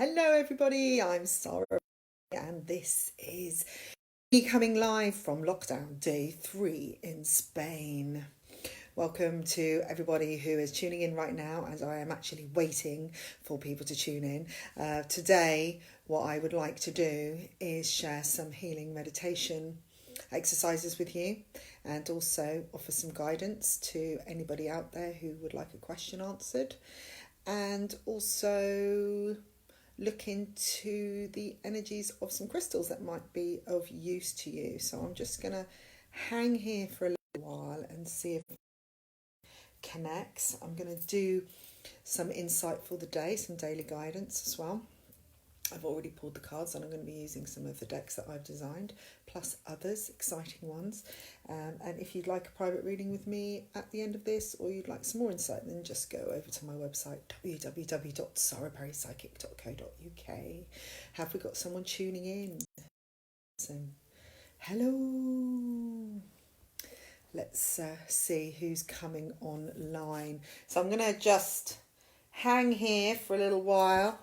Hello, everybody. I'm Sara, and this is me coming live from lockdown day 3 in Spain. Welcome to everybody who is tuning in right now, as I am actually waiting for people to tune in. Today, what I would like to do is share some healing meditation exercises with you and also offer some guidance to anybody out there who would like a question answered, and also look into the energies of some crystals that might be of use to you. So I'm just going to hang here for a little while and see if it connects. I'm going to do some insight for the day, some daily guidance as well. I've already pulled the cards and I'm going to be using some of the decks that I've designed, plus others, exciting ones. And if you'd like a private reading with me at the end of this, or you'd like some more insight, then just go over to my website, www.saraperrypsychic.co.uk. Have we got someone tuning in? So, hello. Let's see who's coming online. So I'm going to just hang here for a little while.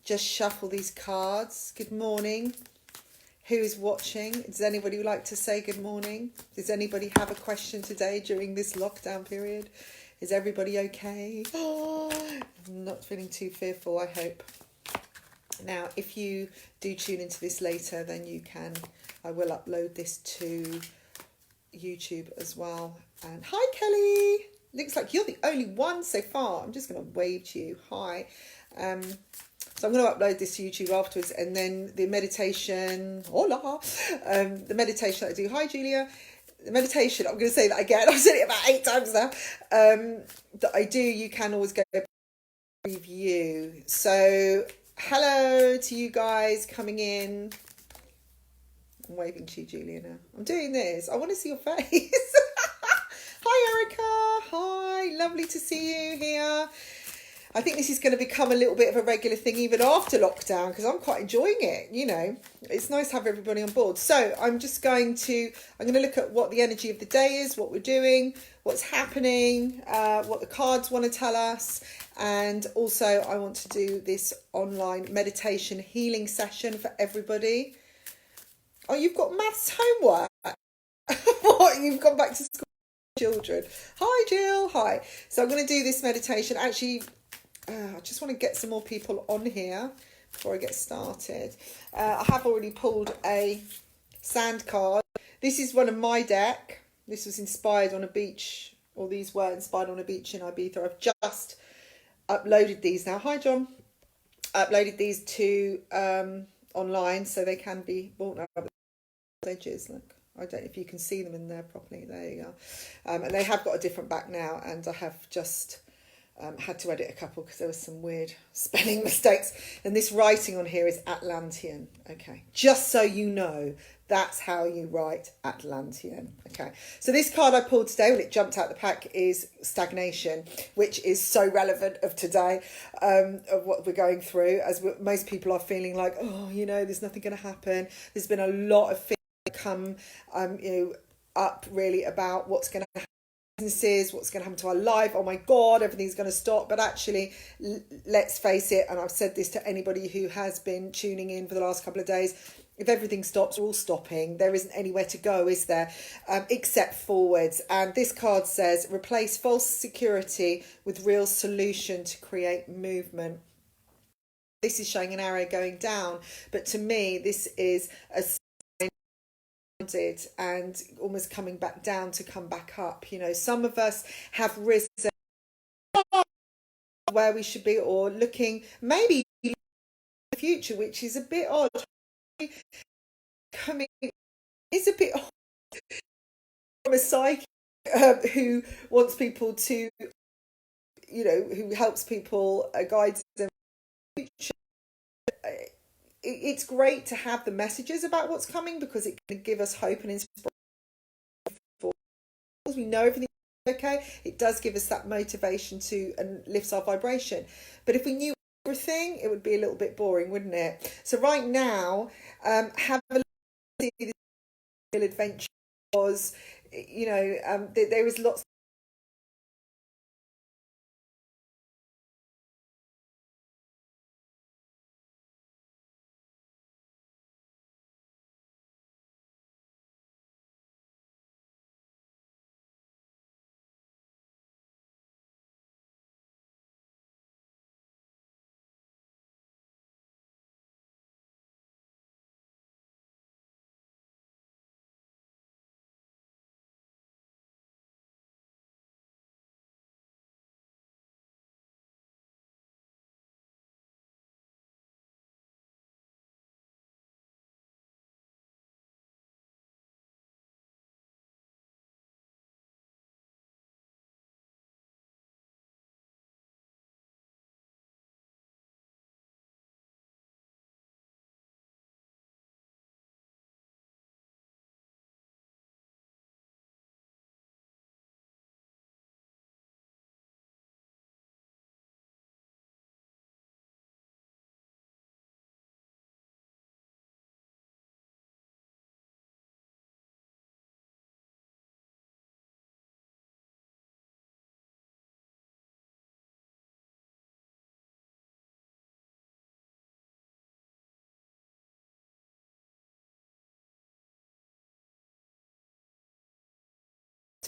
Just shuffle these cards. Good morning. Who's watching? Does anybody like to say good morning? Does anybody have a question today during this lockdown period? Is everybody okay? Oh, I'm not feeling too fearful, I hope. Now, if you do tune into this later, then I will upload this to YouTube as well. And hi, Kelly. Looks like you're the only one so far. I'm just going to wave to you. Hi. So I'm going to upload this to YouTube afterwards, and then the meditation, the meditation that I do, hi Julia, the meditation, I'm going to say that again, I've said it about 8 times now, that I do, you can always go review. So hello to you guys coming in. I'm waving to you, Julia, now. I'm doing this. I want to see your face. Hi Erica, hi, lovely to see you here. I think this is going to become a little bit of a regular thing even after lockdown, because I'm quite enjoying it. You know, it's nice to have everybody on board. So I'm going to look at what the energy of the day is, what we're doing, what's happening, what the cards want to tell us. And also I want to do this online meditation healing session for everybody. Oh, you've got maths homework. What? You've gone back to school, children. Hi, Jill. Hi. So I'm going to do this meditation. Actually, I just want to get some more people on here before I get started. I have already pulled a sand card. This is one of my deck. This was inspired on a beach, or these were inspired on a beach in Ibiza. I've just uploaded these now. Hi, John. Uploaded these to online so they can be bought up. Edges, look. I don't know if you can see them in there properly. There you go. And they have got a different back now, and I have just had to edit a couple because there was some weird spelling mistakes. And this writing on here is Atlantean. Okay, just so you know, that's how you write Atlantean. Okay, so this card I pulled today, when it jumped out the pack, is stagnation, which is so relevant of today, of what we're going through, as most people are feeling like, oh, you know, there's nothing going to happen. There's been a lot of things come up really about what's going to happen, businesses, what's going to happen to our life. Oh my God, everything's going to stop. But actually, let's face it, and I've said this to anybody who has been tuning in for the last couple of days, if everything stops, we're all stopping. There isn't anywhere to go, is there, except forwards. And this card says, replace false security with real solution to create movement. This is showing an arrow going down, but to me, this is a and almost coming back down to come back up. You know, some of us have risen where we should be, or looking maybe in the future, which is a bit odd. Coming is a bit odd from a psychic who wants people to, you know, who helps people, guides them. It's great to have the messages about what's coming, because it can give us hope and inspiration. We know everything is okay. It does give us that motivation to, and lifts our vibration. But if we knew everything, it would be a little bit boring, wouldn't it? So right now, have a look at this adventure. Was, you know, there is lots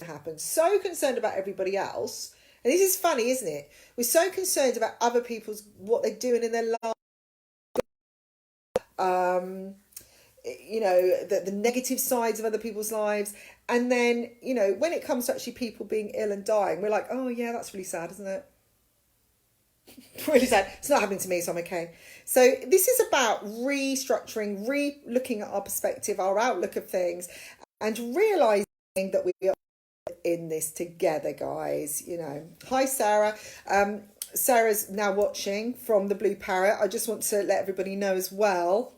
happen, so concerned about everybody else. And this is funny, isn't it? We're so concerned about other people's, what they're doing in their life, you know, the negative sides of other people's lives. And then, you know, when it comes to actually people being ill and dying, we're like, oh yeah, that's really sad, isn't it? Really sad. It's not happening to me, so I'm okay. So this is about restructuring, re-looking at our perspective, our outlook of things, and realising that we are in this together, guys. You know. Hi, Sarah. Sarah's now watching from the Blue Parrot. I just want to let everybody know as well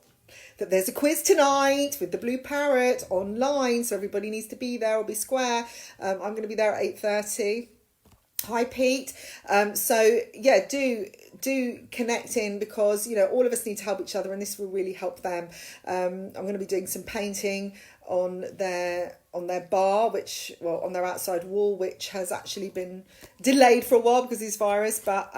that there's a quiz tonight with the Blue Parrot online, so everybody needs to be there or be square. I'm going to be there at 8:30. Hi, Pete. So yeah, do connect in, because you know all of us need to help each other, and this will really help them. I'm going to be doing some painting on their bar, which, well, on their outside wall, which has actually been delayed for a while because of this virus, but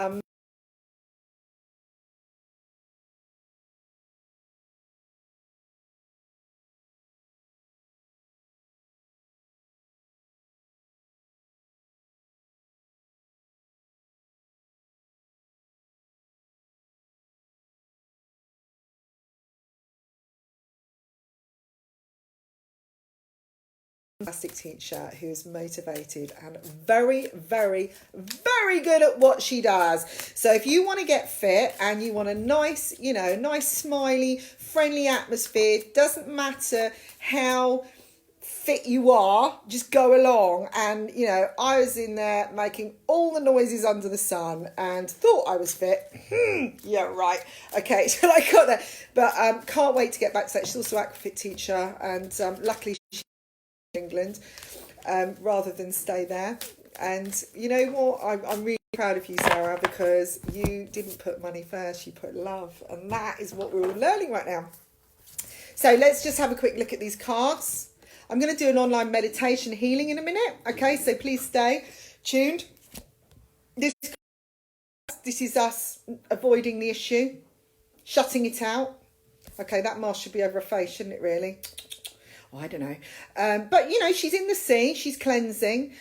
fantastic teacher who's motivated and very, very, very good at what she does. So if you want to get fit and you want a nice, you know, nice, smiley, friendly atmosphere, doesn't matter how fit you are, just go along. And you know, I was in there making all the noises under the sun and thought I was fit. Yeah, right. Okay, so I got there, but can't wait to get back to that. She's also an aquafit teacher, and luckily she's in England, rather than stay there. And you know what, I'm really proud of you, Sarah, because you didn't put money first, you put love, and that is what we're all learning right now. So let's just have a quick look at these cards. I'm going to do an online meditation healing in a minute. Okay, so please stay tuned. This is us avoiding the issue, shutting it out. Okay, that mask should be over her face, shouldn't it, really? Oh, I don't know. But, you know, she's in the sea. She's cleansing.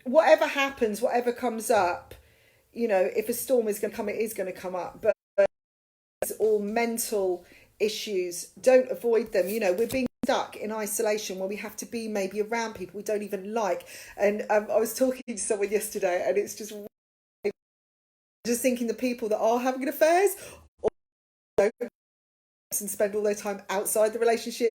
Whatever happens, whatever comes up, you know, if a storm is going to come, it is going to come up. But it's all mental issues. Don't avoid them. You know, we're being stuck in isolation where we have to be maybe around people we don't even like. And I was talking to someone yesterday, and it's just thinking the people that are having affairs or and spend all their time outside the relationship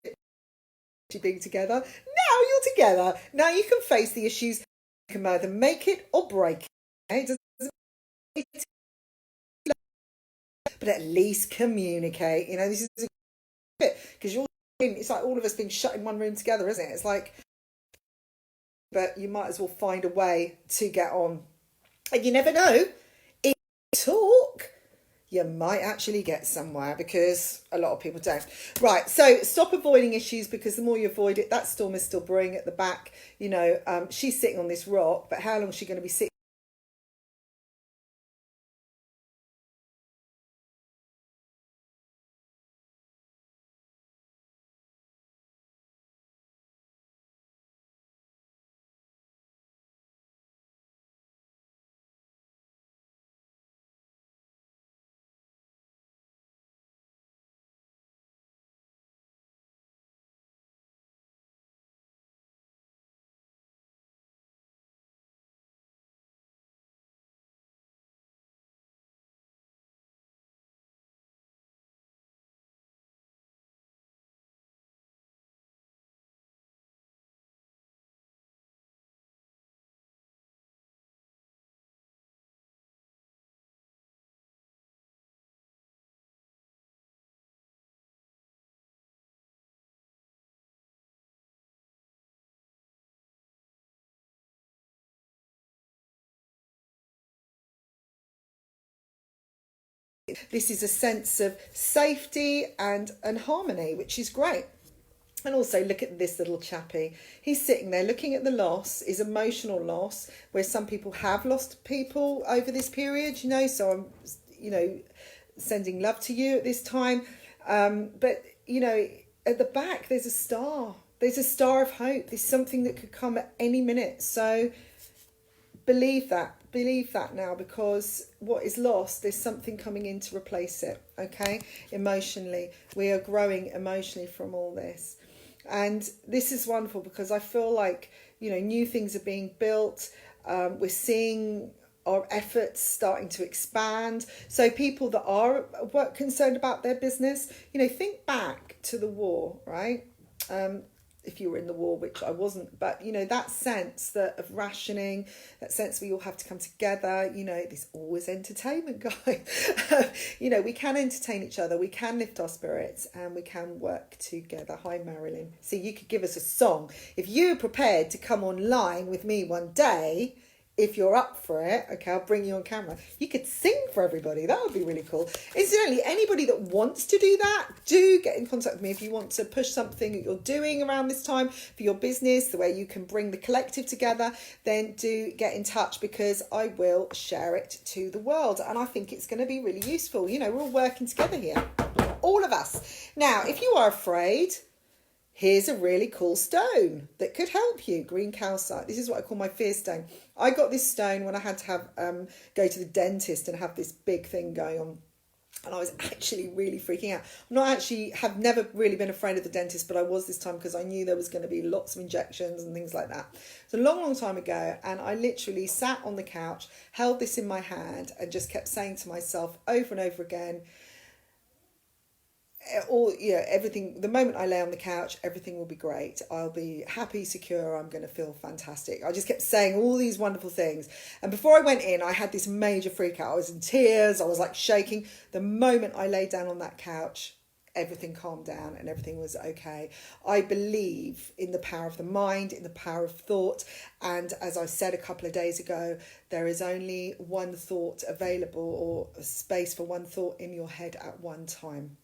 being together. Now you're together. Now you can face the issues. You can either make it or break it. But at least communicate. You know, this is a bit, because it's like all of us being shut in one room together, isn't it? It's like, but you might as well find a way to get on. And you never know, if you talk, you might actually get somewhere, because a lot of people don't. Right, so stop avoiding issues, because the more you avoid it, that storm is still brewing at the back. You know, she's sitting on this rock, but how long is she going to be sitting? This is a sense of safety and harmony, which is great. And also look at this little chappie. He's sitting there looking at the loss, his emotional loss, where some people have lost people over this period, you know, so I'm, you know, sending love to you at this time. But, you know, at the back, there's a star. there's a star of hope. There's something that could come at any minute. So believe that now, because what is lost, there's something coming in to replace it. Okay, emotionally, we are growing emotionally from all this, and this is wonderful because I feel like, you know, new things are being built. We're seeing our efforts starting to expand. So people that are concerned about their business, you know, think back to the war, right? If you were in the war, which I wasn't, but you know, that sense that of rationing, that sense we all have to come together, you know, there's always entertainment, guys. You know, we can entertain each other, we can lift our spirits, and we can work together. Hi, Marilyn. So you could give us a song. If you're prepared to come online with me one day, if you're up for it, okay, I'll bring you on camera. You could sing for everybody. That would be really cool. Incidentally, anybody that wants to do that, do get in contact with me if you want to push something that you're doing around this time for your business, the way you can bring the collective together, then do get in touch, because I will share it to the world. And I think it's going to be really useful. You know, we're all working together here, all of us. Now, if you are afraid, here's a really cool stone that could help you. Green calcite. This is what I call my fear stone. I got this stone when I had to have go to the dentist and have this big thing going on. And I was actually really freaking out. Have never really been afraid of the dentist, but I was this time because I knew there was going to be lots of injections and things like that. It's a long, long time ago. And I literally sat on the couch, held this in my hand, and just kept saying to myself over and over again, everything, the moment I lay on the couch, everything will be great. I'll be happy, secure, I'm going to feel fantastic. I just kept saying all these wonderful things. And before I went in, I had this major freak out. I was in tears. I was like shaking. The moment I lay down on that couch, everything calmed down and everything was okay. I believe in the power of the mind, in the power of thought. And as I said a couple of days ago, there is only one thought available, or space for one thought in your head at one time.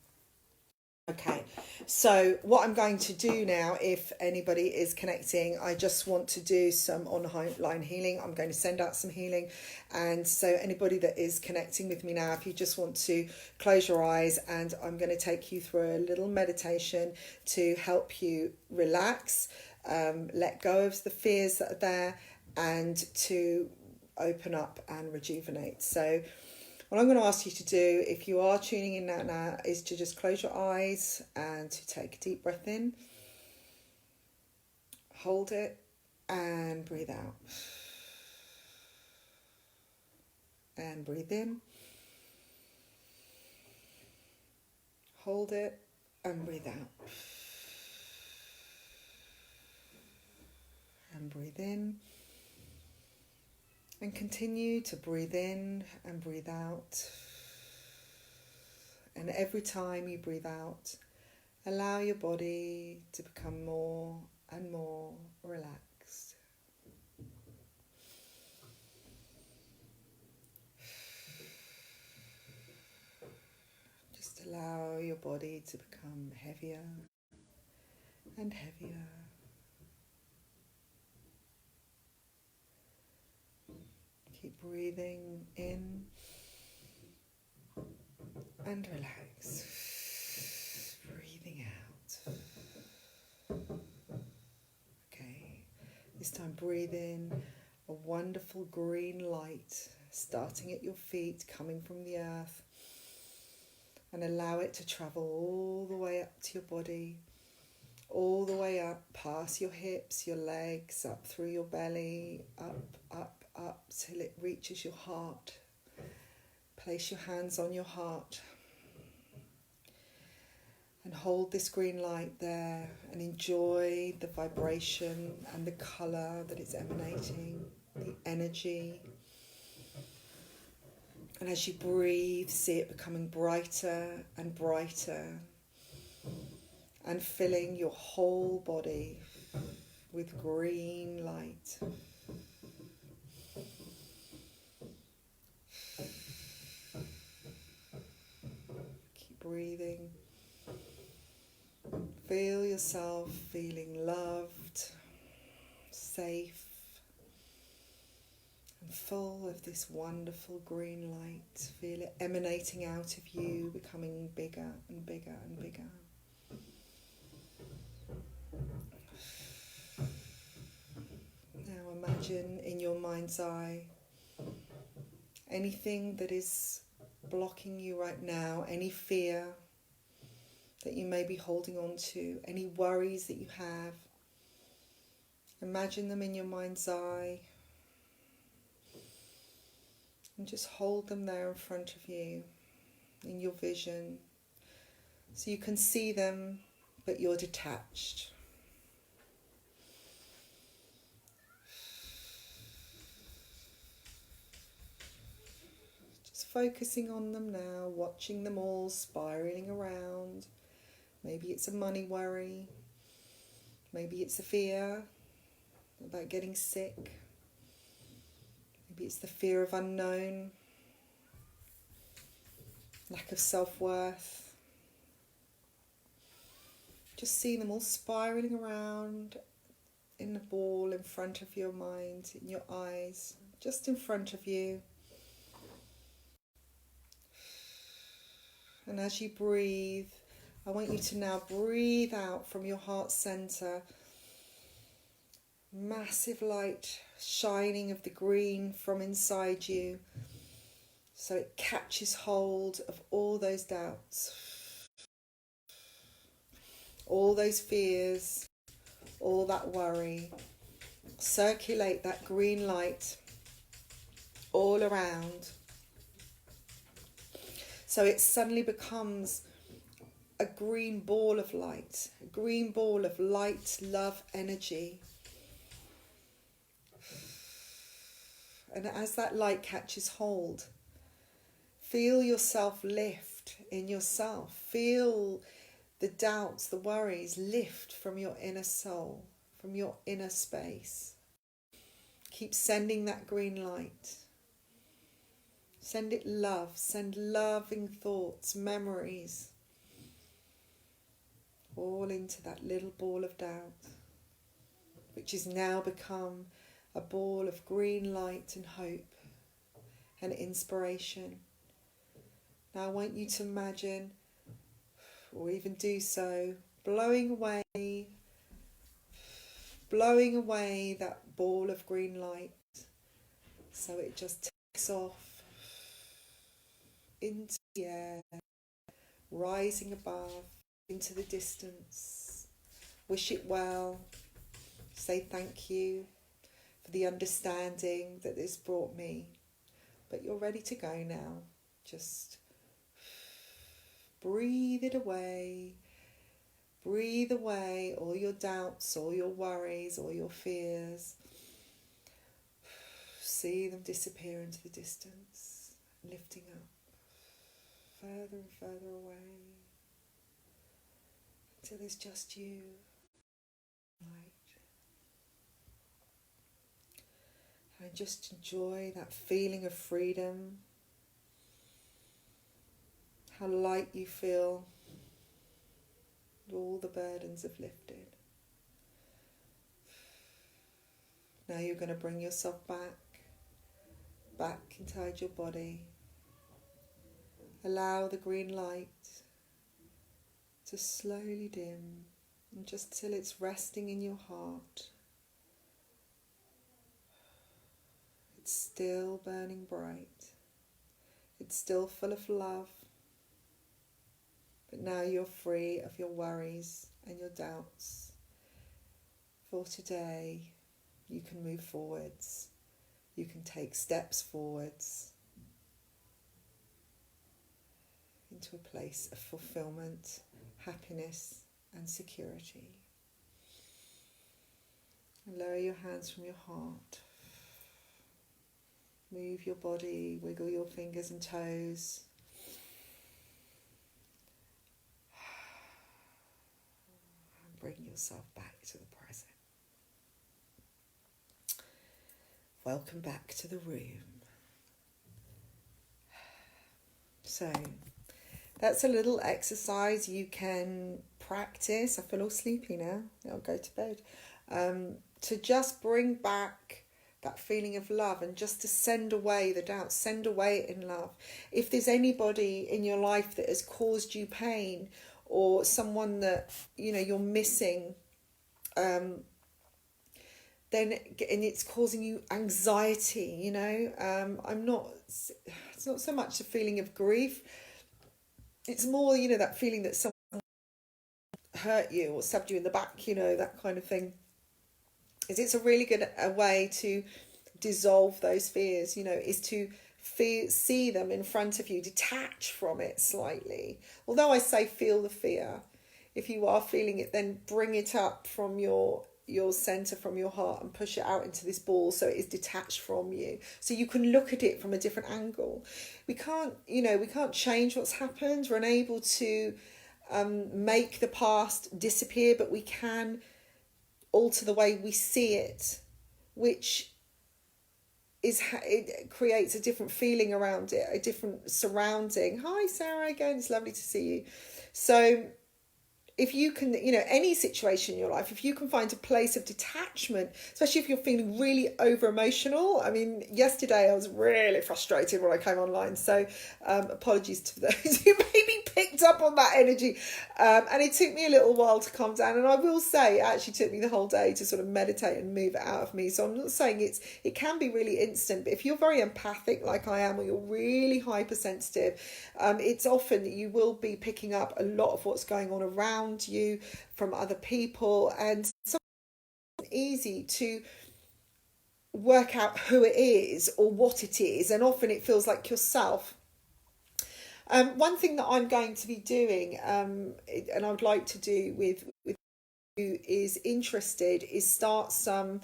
Okay, so what I'm going to do now, if anybody is connecting, I just want to do some online healing. I'm going to send out some healing. And so anybody that is connecting with me now, if you just want to close your eyes, and I'm going to take you through a little meditation to help you relax, let go of the fears that are there, and to open up and rejuvenate. So what I'm going to ask you to do, if you are tuning in now, is to just close your eyes and to take a deep breath in. Hold it and breathe out. And breathe in. Hold it and breathe out. And breathe in. And continue to breathe in and breathe out. And every time you breathe out, allow your body to become more and more relaxed. Just allow your body to become heavier and heavier. Keep breathing in and relax. Breathing out. Okay, this time breathe in a wonderful green light starting at your feet, coming from the earth, and allow it to travel all the way up to your body, all the way up past your hips, your legs, up through your belly, up till it reaches your heart. Place your hands on your heart and hold this green light there and enjoy the vibration and the colour that it's emanating, the energy. And as you breathe, see it becoming brighter and brighter and filling your whole body with green light. Breathing. Feel yourself feeling loved, safe, and full of this wonderful green light. Feel it emanating out of you, becoming bigger and bigger and bigger. imagine in your mind's eye anything that is blocking you right now, any fear that you may be holding on to, any worries that you have. Imagine them in your mind's eye and just hold them there in front of you in your vision so you can see them but you're detached. Just focusing on them now, watching them all spiraling around. Maybe it's a money worry, maybe it's a fear about getting sick, maybe it's the fear of unknown, lack of self-worth. Just see them all spiraling around in a ball in front of your mind, in your eyes, just in front of you. And as you breathe, I want you to now breathe out from your heart center. Massive light shining of the green from inside you, so it catches hold of all those doubts, all those fears, all that worry. Circulate that green light all around, so it suddenly becomes a green ball of light, a green ball of light, love, energy. And as that light catches hold, feel yourself lift in yourself. Feel the doubts, the worries lift from your inner soul, from your inner space. Keep sending that green light. Send it love. Send loving thoughts, memories, all into that little ball of doubt, which has now become a ball of green light and hope and inspiration. Now I want you to imagine, or even do so, blowing away that ball of green light, so it just takes off into the air, rising above, into the distance. Wish it well. Say thank you for the understanding that this brought me. But you're ready to go now. Just breathe it away. Breathe away all your doubts, all your worries, all your fears. See them disappear into the distance, lifting up further and further away until there's just you. Right. And just enjoy that feeling of freedom, how light you feel, all the burdens have lifted. Now you're going to bring yourself back inside your body. Allow the green light to slowly dim, and just till it's resting in your heart. It's still burning bright. It's still full of love. But now you're free of your worries and your doubts. For today, you can move forwards. You can take steps forwards into a place of fulfillment, happiness and security. And lower your hands from your heart. Move your body, wiggle your fingers and toes. And bring yourself back to the present. Welcome back to the room. So, that's a little exercise you can practice. I feel all sleepy now. I'll go to bed. To just bring back that feeling of love, and just to send away the doubt, send away it in love. If there's anybody in your life that has caused you pain, or someone that you're missing, then and it's causing you anxiety, you know. It's not so much a feeling of grief, it's more, you know, that feeling that someone hurt you or stabbed you in the back, you know, that kind of thing. Is it's a really good a way to dissolve those fears, you know, is to see them in front of you, detach from it slightly. Although I say feel the fear, if you are feeling it, then bring it up from your center, from your heart, and push it out into this ball so it is detached from you, so you can look at it from a different angle. We can't, you know, we can't change what's happened. We're unable to make the past disappear, but we can alter the way we see it, which it creates a different feeling around it, a different surrounding. Hi Sarah, again, it's lovely to see you. So if you can, you know, any situation in your life, if you can find a place of detachment, especially if you're feeling really over emotional. I mean, yesterday I was really frustrated when I came online, so apologies to those who maybe picked up on that energy, and it took me a little while to calm down, and I will say it actually took me the whole day to sort of meditate and move it out of me. So I'm not saying it can be really instant, but if you're very empathic like I am, or you're really hypersensitive, it's often that you will be picking up a lot of what's going on around you from other people, and it's easy to work out who it is or what it is, and often it feels like yourself. One thing that I'm going to be doing, and I would like to do with who is interested, is start some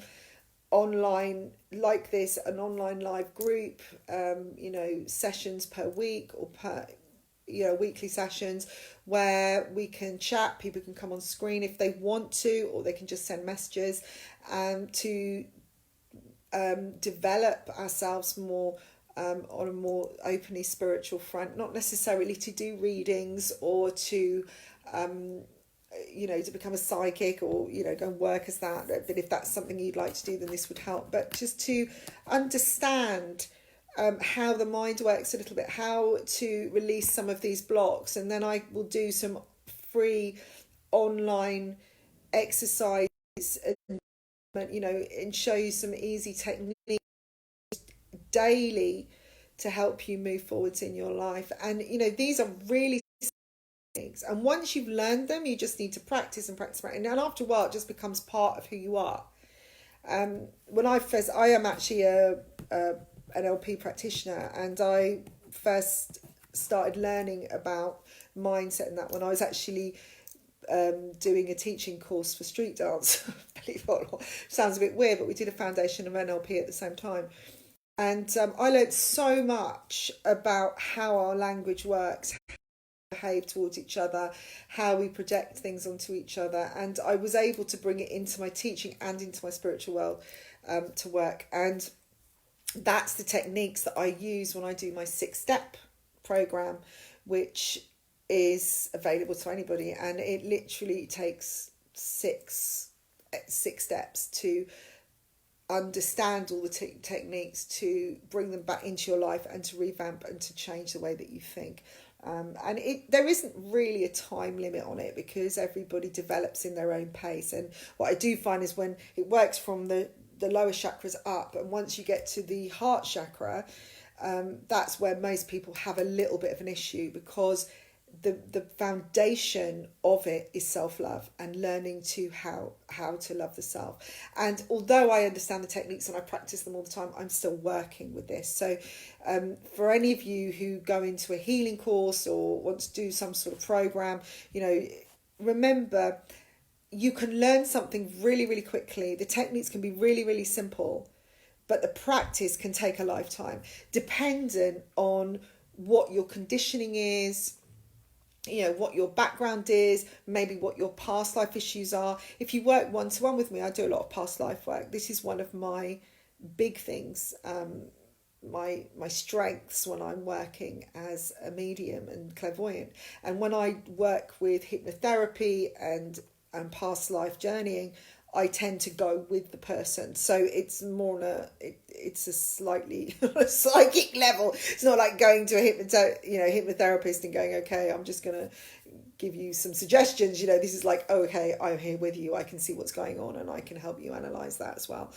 online like this, an online live group, you know, sessions per week or per, you know, weekly sessions where we can chat. People can come on screen if they want to, or they can just send messages, to develop ourselves more on a more openly spiritual front, not necessarily to do readings or to you know, to become a psychic, or, you know, go and work as that. But if that's something you'd like to do, then this would help. But just to understand how the mind works a little bit, how to release some of these blocks. And then I will do some free online exercise, and, you know, and show you some easy techniques daily to help you move forwards in your life. And, you know, these are really things, and once you've learned them, you just need to practice and practice, and after a while it just becomes part of who you are. When I am actually a NLP practitioner, and I first started learning about mindset and that when I was actually doing a teaching course for street dance. Believe it or not, sounds a bit weird, but we did a foundation of NLP at the same time. And I learned so much about how our language works, behave towards each other, how we project things onto each other, and I was able to bring it into my teaching and into my spiritual world to work. And that's the techniques that I use when I do my 6-step program, which is available to anybody, and it literally takes six steps to understand all the techniques, to bring them back into your life, and to revamp and to change the way that you think. And there isn't really a time limit on it, because everybody develops in their own pace. And what I do find is when it works from the lower chakras up, and once you get to the heart chakra, that's where most people have a little bit of an issue, because the foundation of it is self-love and learning to how to love the self. And although I understand the techniques and I practice them all the time, I'm still working with this. So for any of you who go into a healing course or want to do some sort of program, you know, remember, you can learn something really, really quickly. The techniques can be really, really simple, but the practice can take a lifetime, dependent on what your conditioning is, you know, what your background is, maybe what your past life issues are. If you work one-to-one with me, I do a lot of past life work. This is one of my big things, my strengths when I'm working as a medium and clairvoyant. And when I work with hypnotherapy and past life journeying, I tend to go with the person. So it's more on it's a slightly psychic level. It's not like going to a hypnotherapist and going, okay, I'm just gonna give you some suggestions. This is like, okay, I'm here with you. I can see what's going on and I can help you analyze that as well.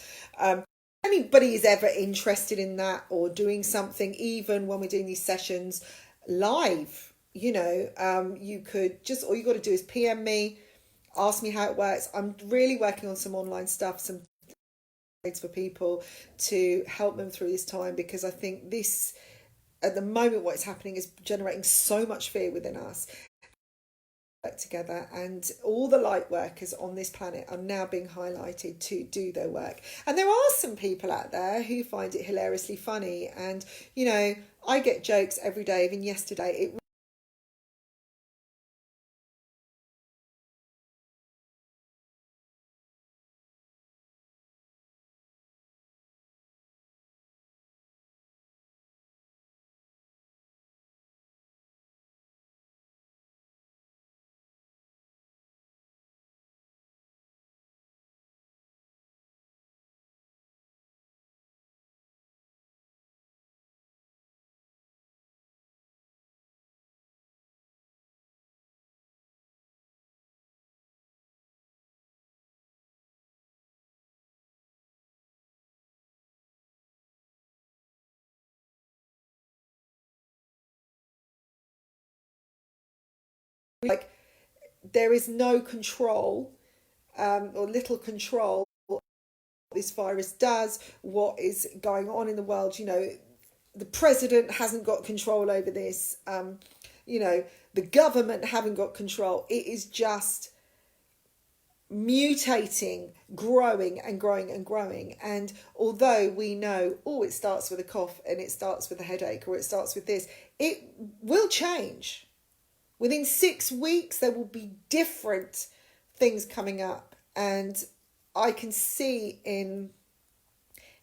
Anybody is ever interested in that or doing something, even when we're doing these sessions live, you could just, all you got to do is PM me, ask me how it works. I'm really working on some online stuff, some aids for people to help them through this time, because I think this, at the moment, what's happening is generating so much fear within us. Together, and all the light workers on this planet are now being highlighted to do their work. And there are some people out there who find it hilariously funny, and I get jokes every day. Even yesterday, like, there is no control, or little control, what this virus does, what is going on in the world. The president hasn't got control over this. The government haven't got control. It is just mutating, growing and growing and growing. And although we know, it starts with a cough and it starts with a headache, or it starts with this, it will change. Within 6 weeks, there will be different things coming up. And I can see in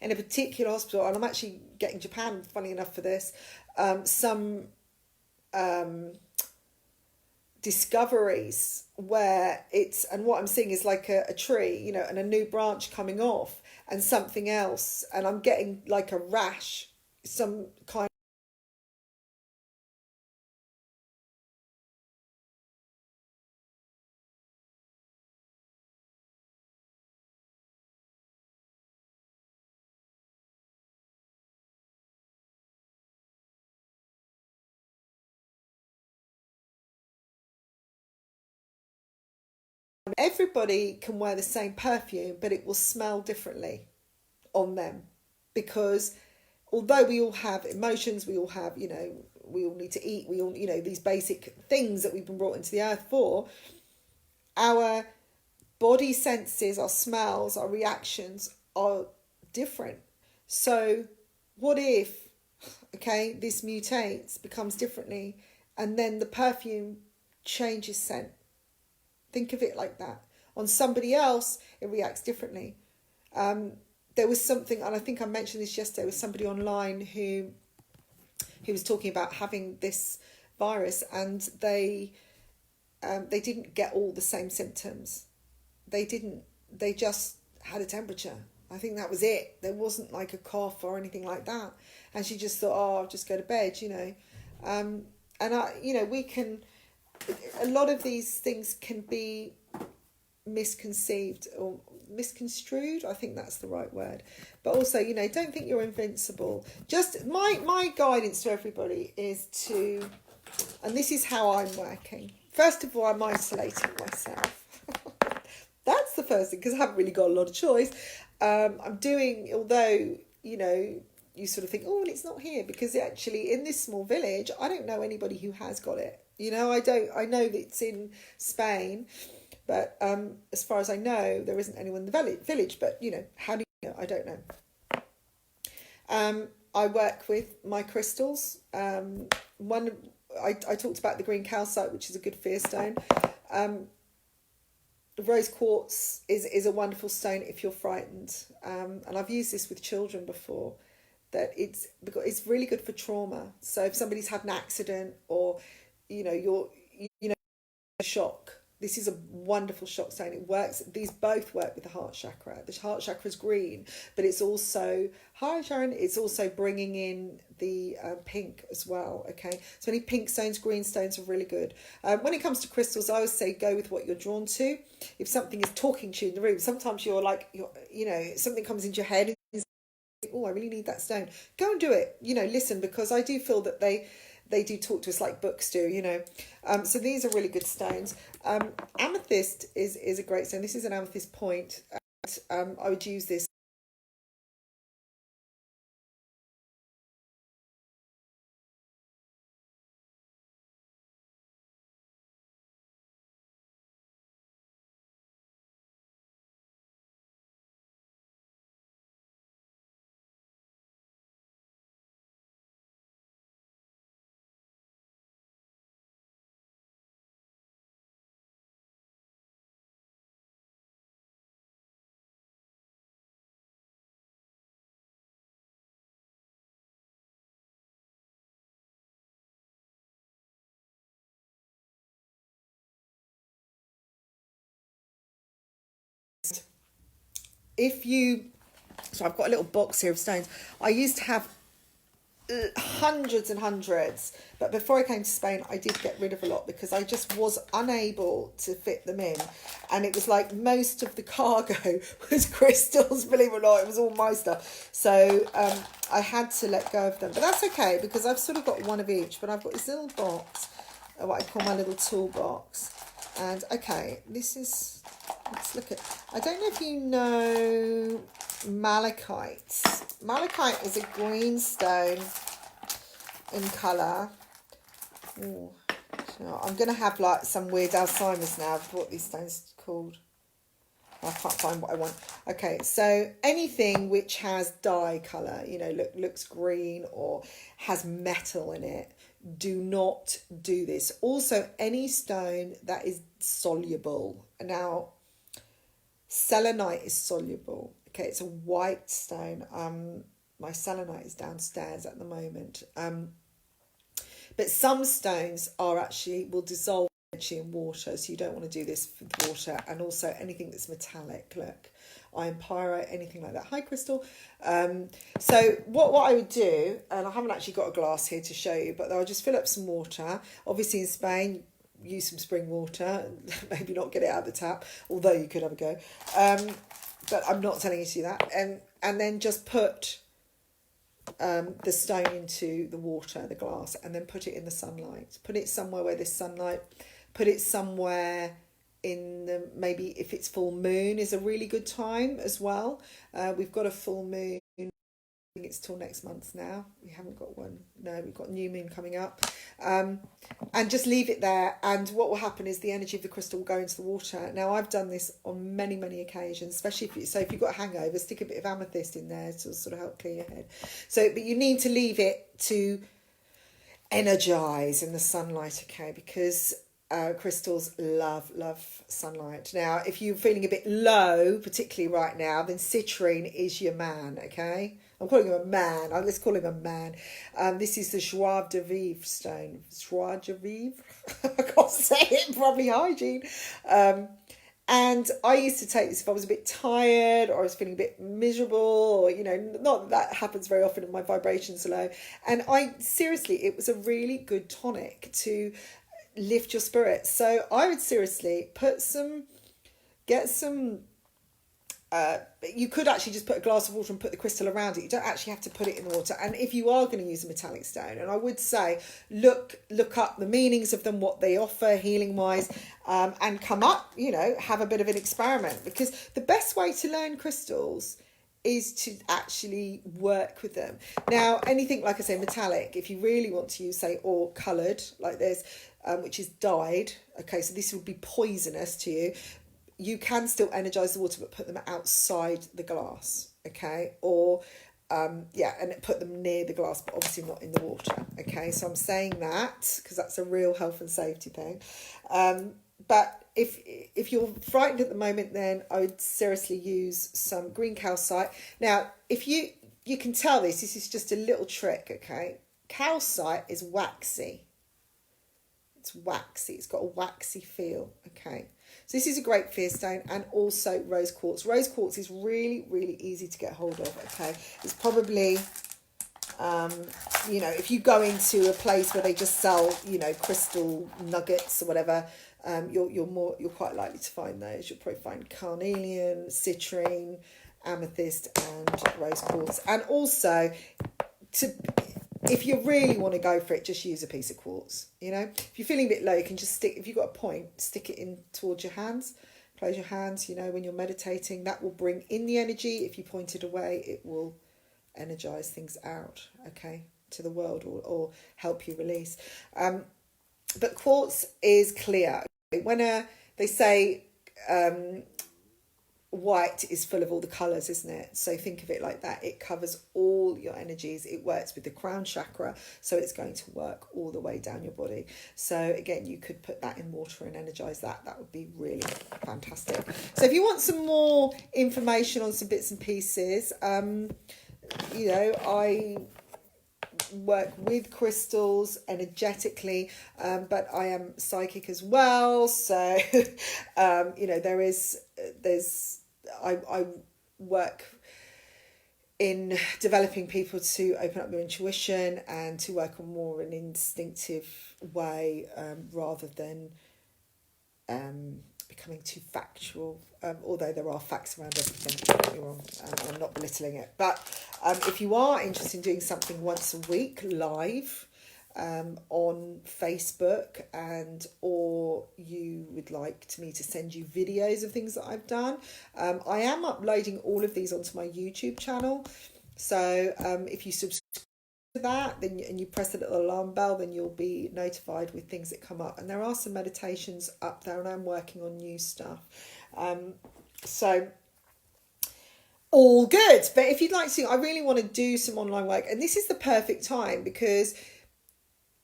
a particular hospital, and I'm actually getting Japan, funny enough, for this, some discoveries where and what I'm seeing is like a tree, and a new branch coming off and something else. And I'm getting like a rash, some kind. Everybody can wear the same perfume, but it will smell differently on them, because although we all have emotions, we all have, we all need to eat, we all, these basic things that we've been brought into the earth for, our body senses, our smells, our reactions are different. So what if, this mutates, becomes differently, and then the perfume changes scent? Think of it like that. On somebody else, it reacts differently. There was something, and I think I mentioned this yesterday, with somebody online who was talking about having this virus, and they didn't get all the same symptoms. They just had a temperature. I think that was it. There wasn't like a cough or anything like that. And she just thought, I'll just go to bed, And we can, a lot of these things can be misconceived or misconstrued. I think that's the right word. But also, don't think you're invincible. Just my guidance to everybody is to, and this is how I'm working. First of all, I'm isolating myself. That's the first thing, because I haven't really got a lot of choice. I'm doing, although, you sort of think, it's not here, because actually in this small village, I don't know anybody who has got it. I know that it's in Spain, but as far as I know, there isn't anyone in the village. But, how do you know? I don't know. I work with my crystals. I talked about the green calcite, which is a good fear stone. Rose quartz is a wonderful stone if you're frightened. And I've used this with children before, that it's really good for trauma. So if somebody's had an accident, or, you're, shock, This is a wonderful shock stone. It works. These both work with the heart chakra. The heart chakra is green, but it's also, hi Sharon, it's also bringing in the pink as well. Okay, so any pink stones, green stones are really good. When it comes to crystals, I always say go with what you're drawn to. If something is talking to you in the room, sometimes something comes into your head. Oh, I really need that stone. Go and do it. Listen, because I do feel that they do talk to us like books do. So these are really good stones. Amethyst is a great stone. This is an amethyst point. I would use this. So I've got a little box here of stones. I used to have hundreds and hundreds, but before I came to Spain I did get rid of a lot because I just was unable to fit them in, and it was like most of the cargo was crystals, believe it or not. It was all my stuff, so I had to let go of them, but that's okay because I've sort of got one of each. But I've got this little box, what I call my little toolbox, and okay, let's look at, I don't know if you know malachite. Malachite is a green stone in colour. Ooh, I'm going to have like some weird Alzheimer's now of what these stones are called. I can't find what I want. Okay, so anything which has dye colour, looks green or has metal in it, do not do this. Also, any stone that is soluble. Now, selenite is soluble. Okay, it's a white stone. My selenite is downstairs at the moment. But some stones will dissolve in water, so you don't want to do this with water. And also anything that's metallic, look, iron pyrite, anything like that. Hi, Crystal. So what I would do, and I haven't actually got a glass here to show you, but I'll just fill up some water. Obviously in Spain, use some spring water, maybe not get it out of the tap, although you could have a go. But I'm not telling you to do that. And then just put the stone into the water, the glass, and then put it in the sunlight. Put it somewhere where there's sunlight. Put it somewhere maybe if it's full moon is a really good time as well. We've got a full moon. I think it's till next month now. We haven't got one. No, we've got new moon coming up. And just leave it there. And what will happen is the energy of the crystal will go into the water. Now, I've done this on many, many occasions, especially if you've got a hangover, stick a bit of amethyst in there to sort of help clear your head. But you need to leave it to energize in the sunlight, okay? Because crystals love sunlight. Now, if you're feeling a bit low, particularly right now, then citrine is your man, okay? I'm calling him a man. Let's call him a man. This is the joie de vivre stone. Joie de vivre? I can't say it. Probably hygiene. And I used to take this if I was a bit tired or I was feeling a bit miserable, or, not that happens very often if my vibrations are low. And it was a really good tonic to lift your spirits. So I would seriously get some, you could actually just put a glass of water and put the crystal around it. You don't actually have to put it in the water. And if you are going to use a metallic stone, and I would say look up the meanings of them, what they offer healing wise, and come up, have a bit of an experiment, because the best way to learn crystals is to actually work with them. Now, anything, like I say, metallic, if you really want to use, say, or coloured, like this, which is dyed, okay, so this would be poisonous to you. You can still energise the water, but put them outside the glass, okay? Or, and put them near the glass, but obviously not in the water, okay? So I'm saying that because that's a real health and safety thing. But if you're frightened at the moment, then I would seriously use some green calcite. Now, if you can tell this is just a little trick, okay? Calcite is waxy. It's waxy. It's got a waxy feel. Okay. So this is a great fear stone, and also rose quartz. Rose quartz is really, really easy to get hold of. Okay. It's probably, you know, if you go into a place where they just sell, you know, crystal nuggets or whatever, you're quite likely to find those. You'll probably find carnelian, citrine, amethyst, and rose quartz. And also, if you really want to go for it, just use a piece of quartz. You know, if you're feeling a bit low, you can just stick, if you've got a point, stick it in towards your hands. Close your hands, you know, when you're meditating. That will bring in the energy. If you point it away, it will energize things out, okay, to the world, or help you release. But quartz is clear. When they say white is full of all the colours, isn't it? So think of it like that. It covers all your energies. It works with the crown chakra, so it's going to work all the way down your body. So again, you could put that in water and energise that. That would be really fantastic. So if you want some more information on some bits and pieces, you know, I work with crystals energetically, but I am psychic as well. So, you know, I work in developing people to open up their intuition and to work on more an instinctive way, rather than becoming too factual, although there are facts around everything, don't get me wrong, I'm not belittling it. But if you are interested in doing something once a week live on Facebook, and or you would like me to send you videos of things that I've done, I am uploading all of these onto my YouTube channel. So if you subscribe to that, then and you press the little alarm bell, then you'll be notified with things that come up. And there are some meditations up there, and I'm working on new stuff. So all good. But if you'd like to, I really want to do some online work, and this is the perfect time, because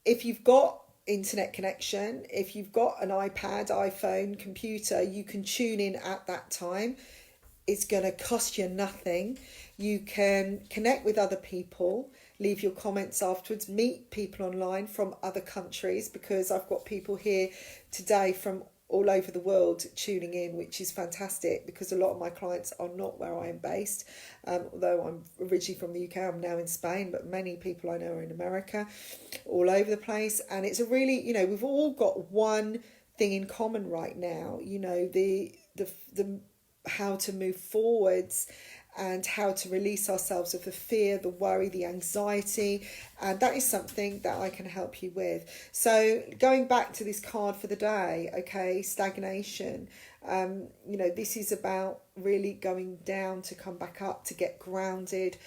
if you've got internet connection, if you've got an iPad, iPhone, computer, you can tune in at that time. It's going to cost you nothing. You can connect with other people, leave your comments afterwards, meet people online from other countries, because I've got people here today from all over the world tuning in, which is fantastic, because a lot of my clients are not where I am based. Although I'm originally from the UK, I'm now in Spain, but many people I know are in America, all over the place. And it's a really, you know, we've all got one thing in common right now, you know, the how to move forwards and how to release ourselves of the fear, the worry, the anxiety. And that is something that I can help you with. So going back to this card for the day, okay, stagnation. You know, this is about really going down to come back up, to get grounded,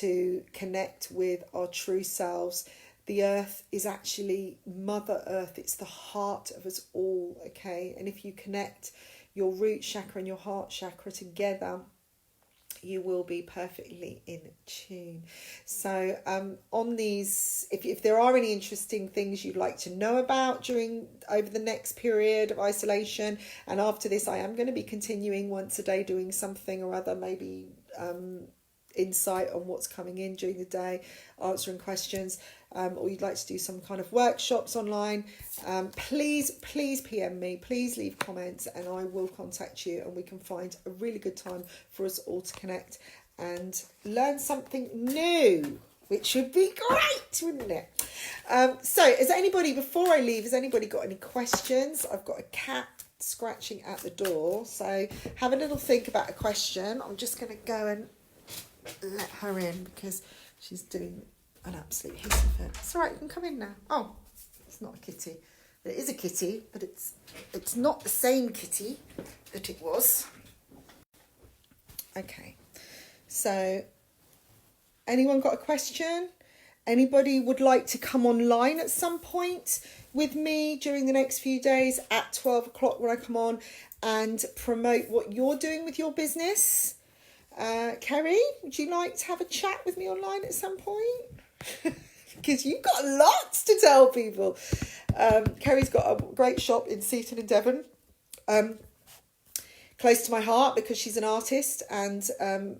to connect with our true selves. The earth is actually Mother Earth. It's the heart of us all, okay? And if you connect your root chakra and your heart chakra together, you will be perfectly in tune. So on these, if there are any interesting things you'd like to know about over the next period of isolation, and after this I am going to be continuing once a day doing something or other, maybe insight on what's coming in during the day, answering questions, or you'd like to do some kind of workshops online, please PM me, please leave comments, and I will contact you, and we can find a really good time for us all to connect and learn something new, which would be great, wouldn't it? So before I leave, has anybody got any questions? I've got a cat scratching at the door, so have a little think about a question. I'm just going to go and let her in because she's doing an absolute hiss of it. It's all right, you can come in now. Oh, it's not a kitty. It is a kitty, but it's not the same kitty that it was. Okay, so anyone got a question? Anybody would like to come online at some point with me during the next few days at 12 o'clock when I come on and promote what you're doing with your business? Kerry, would you like to have a chat with me online at some point? Because you've got lots to tell people. Kerry's got a great shop in Seaton in Devon, close to my heart because she's an artist, and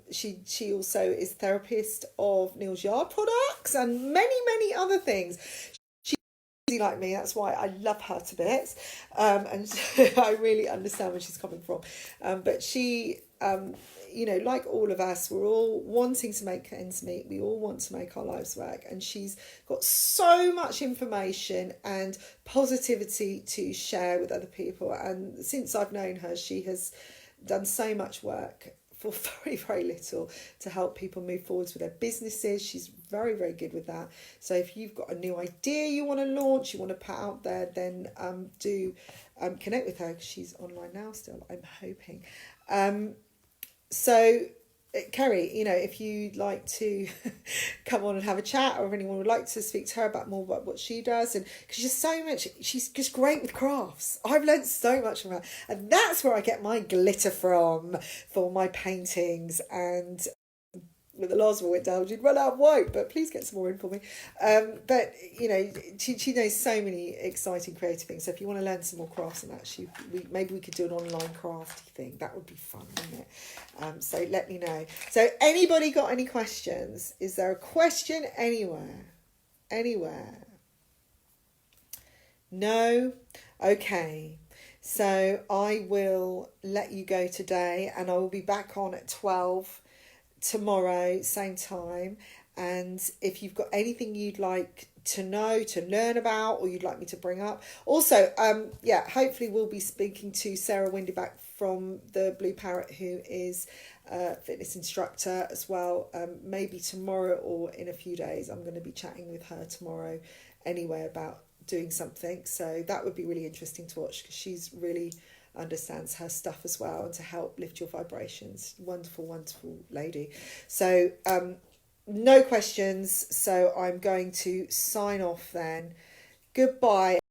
she also is therapist of Neil's Yard products and many other things. She's like me, that's why I love her to bits, and I really understand where she's coming from. But she, like all of us, we're all wanting to make ends meet. We all want to make our lives work, and she's got so much information and positivity to share with other people. And since I've known her, she has done so much work for very, very little to help people move forwards with their businesses. She's very, very good with that. So if you've got a new idea you want to launch, you want to put out there, then do connect with her, because she's online now still, I'm hoping. So Kerry, if you'd like to come on and have a chat, or if anyone would like to speak to her about more about what she does, and because she's just great with crafts. I've learned so much from her, and that's where I get my glitter from for my paintings. And with the last one went down, she'd run out of white, but please get some more in for me. But she knows so many exciting creative things. So if you want to learn some more crafts, and actually maybe we could do an online crafty thing. That would be fun, wouldn't it? So let me know. So anybody got any questions? Is there a question anywhere? No? Okay. So I will let you go today, and I will be back on at 12 tomorrow, same time. And if you've got anything you'd like to know, to learn about, or you'd like me to bring up, also hopefully we'll be speaking to Sara Windyback from the Blue Parrot, who is a fitness instructor as well. Maybe tomorrow or in a few days. I'm going to be chatting with her tomorrow anyway about doing something, so that would be really interesting to watch, because she's really understands her stuff as well, and to help lift your vibrations. Wonderful lady. So no questions, so I'm going to sign off then. Goodbye.